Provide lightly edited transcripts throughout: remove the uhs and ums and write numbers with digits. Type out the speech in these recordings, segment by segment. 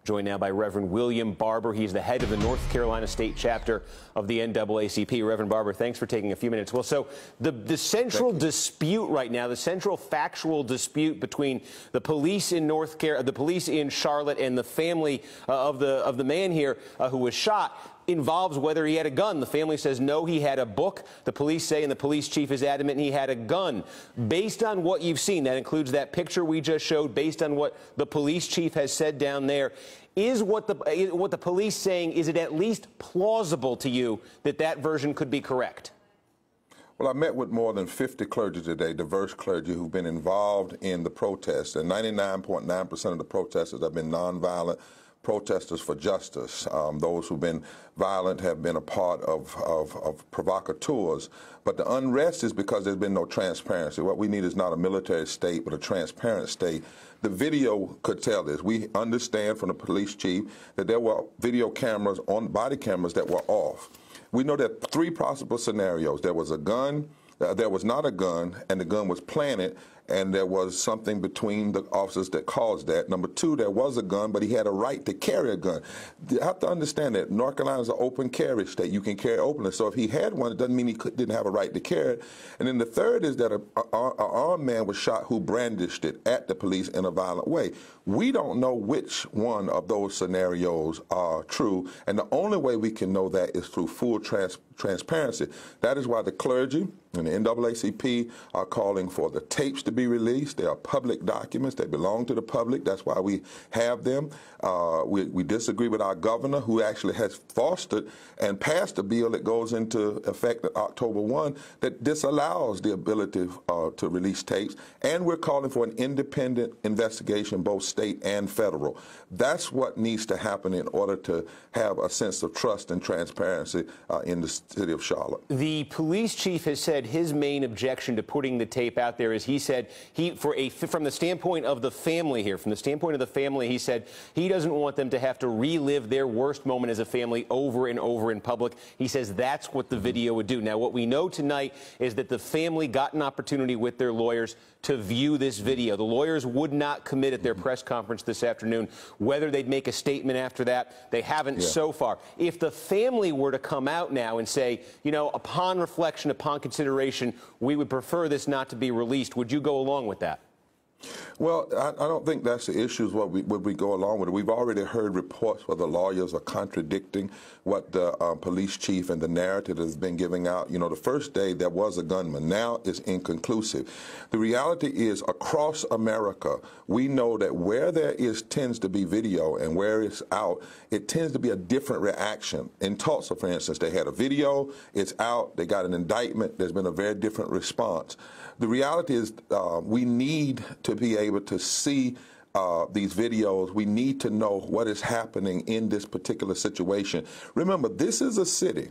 Joined now by Reverend William Barber. He's the head of the North Carolina State chapter of the NAACP. Reverend Barber, thanks for taking a few minutes. Well, so the central dispute right now, the central factual dispute between the police in the police in Charlotte and the family of the man here who was shot involves whether he had a gun. The family says no, he had a book. The police say, and the police chief is adamant, he had a gun. Based on what you've seen, that includes that picture we just showed, based on what the police chief has said down there, is what the police saying, is it at least plausible to you that that version could be correct? Well, I met with more than 50 clergy today, diverse clergy who've been involved in the protests, and 99.9% of the protesters have been nonviolent protesters for justice. Those who've been violent have been a part of provocateurs. But the unrest is because there's been no transparency. What we need is not a military state, but a transparent state. The video could tell this. We understand from the police chief that there were video cameras, body cameras that were off. We know that 3 possible scenarios. There was a gun, there was not a gun, and the gun was planted, and there was something between the officers that caused that. Number 2, there was a gun, but he had a right to carry a gun. You have to understand that North Carolina is an open carry state. You can carry openly. So if he had one, it doesn't mean he didn't have a right to carry it. And then the third is that an armed man was shot who brandished it at the police in a violent way. We don't know which one of those scenarios are true, and the only way we can know that is through full transparency. That is why the clergy and the NAACP are calling for the tapes to be released. They are public documents. They belong to the public. That's why we have them. We disagree with our governor, who actually has fostered and passed a bill that goes into effect at October 1 that disallows the ability to release tapes. And we're calling for an independent investigation, both state and federal. That's what needs to happen in order to have a sense of trust and transparency in the city of Charlotte. The police chief has said his main objection to putting the tape out there is, he said, from the standpoint of the family here, he said he doesn't want them to have to relive their worst moment as a family over and over in public. He says that's what the video would do. Now, what we know tonight is that the family got an opportunity with their lawyers to view this video. The lawyers would not commit at their press conference this afternoon whether they'd make a statement after that. They haven't so far. If the family were to come out now and say, you know, upon reflection, upon consideration, we would prefer this not to be released, would you go along with that? Well, I don't think that's the issue, would we go along with it. We've already heard reports where the lawyers are contradicting what the police chief and the narrative has been giving out. You know, the first day there was a gunman. Now it's inconclusive. The reality is, across America, we know that where there tends to be video and where it's out, it tends to be a different reaction. In Tulsa, for instance, they had a video, it's out, they got an indictment, there's been a very different response. The reality is we need to be able to see these videos. We need to know what is happening in this particular situation. Remember, this is a city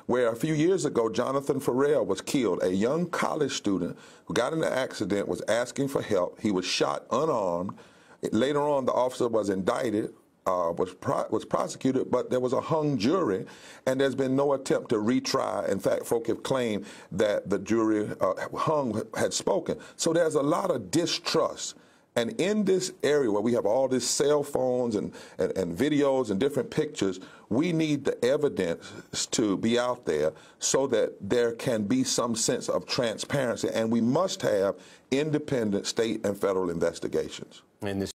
where a few years ago, Jonathan Farrell was killed, a young college student who got in an accident, was asking for help. He was shot unarmed. Later on, the officer was indicted, was prosecuted, but there was a hung jury, and there's been no attempt to retry. In fact, folk have claimed that the jury hung had spoken. So there's a lot of distrust. And in this area where we have all these cell phones and videos and different pictures, we need the evidence to be out there so that there can be some sense of transparency. And we must have independent state and federal investigations. And this